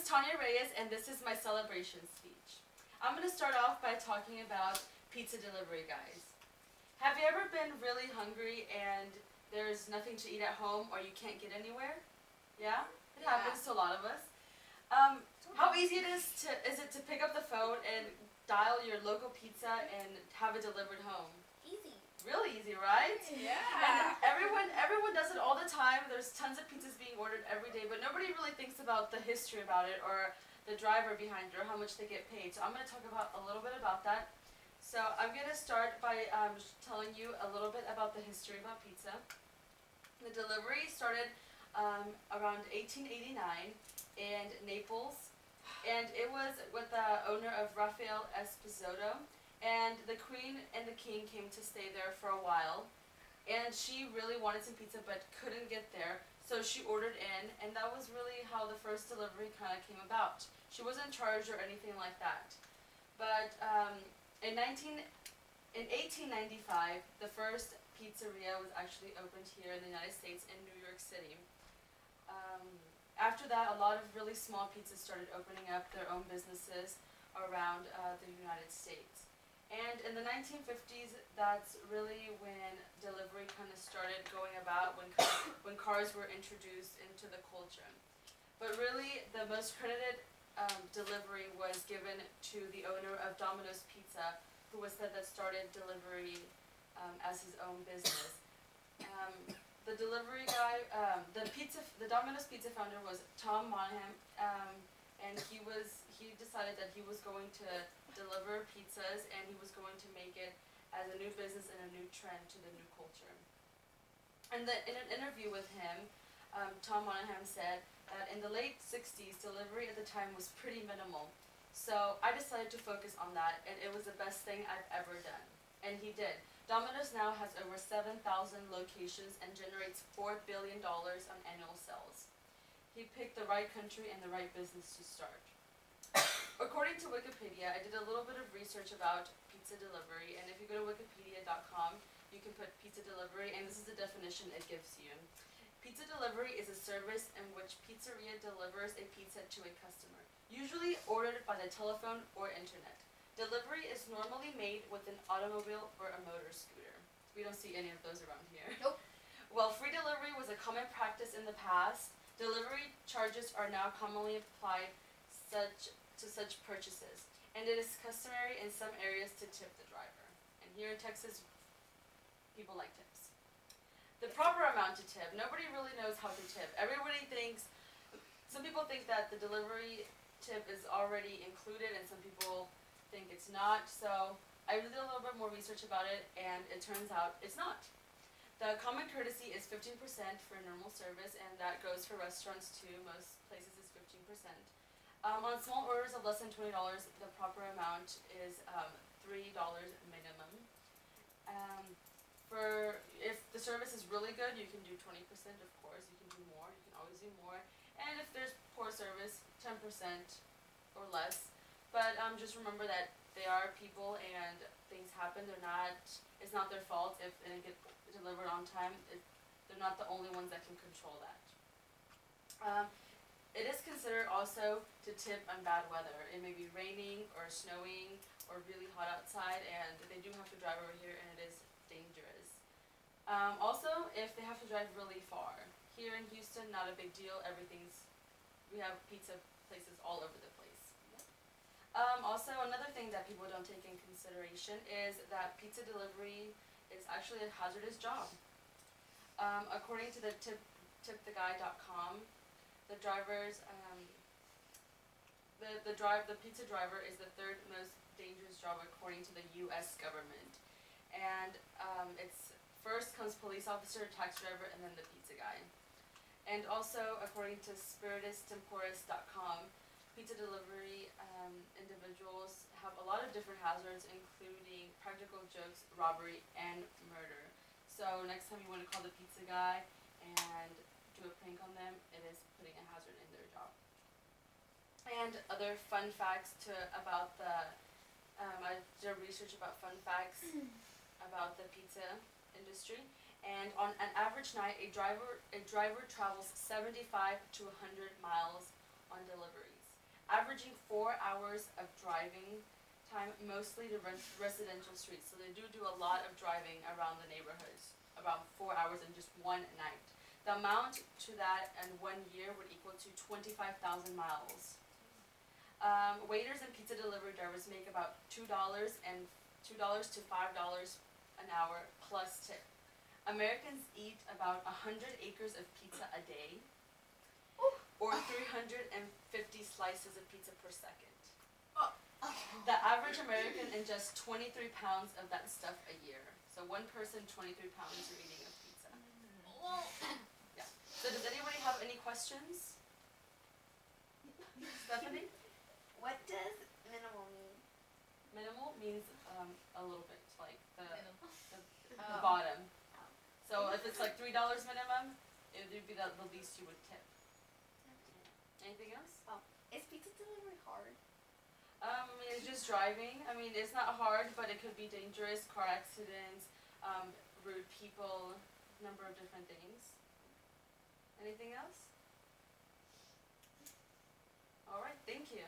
Tanya Reyes, and this is my celebration speech. I'm going to start off by talking about pizza delivery guys. Have you ever been really hungry and there's nothing to eat at home or you can't get anywhere? Yeah? It happens to a lot of us. How easy is it to pick up the phone and dial your local pizza and have it delivered home? Easy. Really easy, right? Yeah. And everyone does it all the time. There's tons of pizzas being ordered every day, but nobody really thinks about the history about it or the driver behind it or how much they get paid. So I'm going to talk about a little bit about that. So I'm going to start by telling you a little bit about the history about pizza. The delivery started around 1889 in Naples, and it was with the owner of Rafael Esposito. And the queen and the king came to stay there for a while, and she really wanted some pizza but couldn't get there, so she ordered in, and that was really how the first delivery kind of came about. She wasn't charged or anything like that. But in 1895, the first pizzeria was actually opened here in the United States in New York City. After that, a lot of really small pizzas started opening up their own businesses around the United States. And in the 1950s, that's really when delivery kind of started going about, when cars were introduced into the culture. But really, the most credited delivery was given to the owner of Domino's Pizza, who was said that started delivery as his own business. The delivery guy, the Domino's Pizza founder was Tom Monahan, and he decided that he was going to deliver pizzas, and he was going to make it as a new business and a new trend to the new culture. And in an interview with him, Tom Monahan said that in the late 60s, delivery at the time was pretty minimal. So I decided to focus on that, and it was the best thing I've ever done. And he did. Domino's now has over 7,000 locations and generates $4 billion on annual sales. He picked the right country and the right business to start. According to Wikipedia, I did a little bit of research about pizza delivery, and if you go to wikipedia.com, you can put pizza delivery, and this is the definition it gives you. Pizza delivery is a service in which pizzeria delivers a pizza to a customer, usually ordered by the telephone or internet. Delivery is normally made with an automobile or a motor scooter. We don't see any of those around here. Nope. While free delivery was a common practice in the past, delivery charges are now commonly applied to such purchases, and it is customary in some areas to tip the driver. And here in Texas, people like tips. The proper amount to tip. Nobody really knows how to tip. Some people think that the delivery tip is already included, and some people think it's not. So I did a little bit more research about it, and it turns out it's not. The common courtesy is 15% for normal service, and that goes for restaurants too. Most places is 15%. On small orders of less than $20, the proper amount is $3 minimum. If the service is really good, you can do 20%, of course. You can do more. You can always do more. And if there's poor service, 10% or less. But just remember that they are people and things happen. It's not their fault if they didn't get delivered on time. They're not the only ones that can control that. It is considered also to tip on bad weather. It may be raining or snowing or really hot outside, and they do have to drive over here, and it is dangerous. Also, if they have to drive really far. Here in Houston, not a big deal. We have pizza places all over the place. Also, another thing that people don't take in consideration is that pizza delivery is actually a hazardous job. According to the tiptheguy.com, the pizza driver is the third most dangerous job according to the U.S. government. And it's first comes police officer, taxi driver, and then the pizza guy. And also, according to spiritustemporis.com, pizza delivery individuals have a lot of different hazards, including practical jokes, robbery, and murder. So next time you want to call the pizza guy and do a prank on them, it is putting a hazard in their job. And other fun facts about I did research about fun facts about the pizza industry. And on an average night, a driver travels 75 to 100 miles on deliveries. averaging 4 hours of driving time, mostly to residential streets. So they do a lot of driving around the neighborhoods, about 4 hours in just one night. The amount to that in 1 year would equal to 25,000 miles. Waiters and pizza delivery drivers make about $2 to $5 an hour plus tip. Americans eat about 100 acres of pizza a day, or 350 slices of pizza per second. The average American ingests 23 pounds of that stuff a year. So one person, 23 pounds you're eating of pizza. Yeah. So does anybody have any questions? Stephanie? What does minimal mean? Minimal means a little bit, like the Oh. bottom. So if it's like $3 minimum, it would be the least you would tip. Anything else? Is pizza delivery hard? I mean, it's just driving. I mean, it's not hard, but it could be dangerous. Car accidents, rude people, number of different things. Anything else? All right, thank you.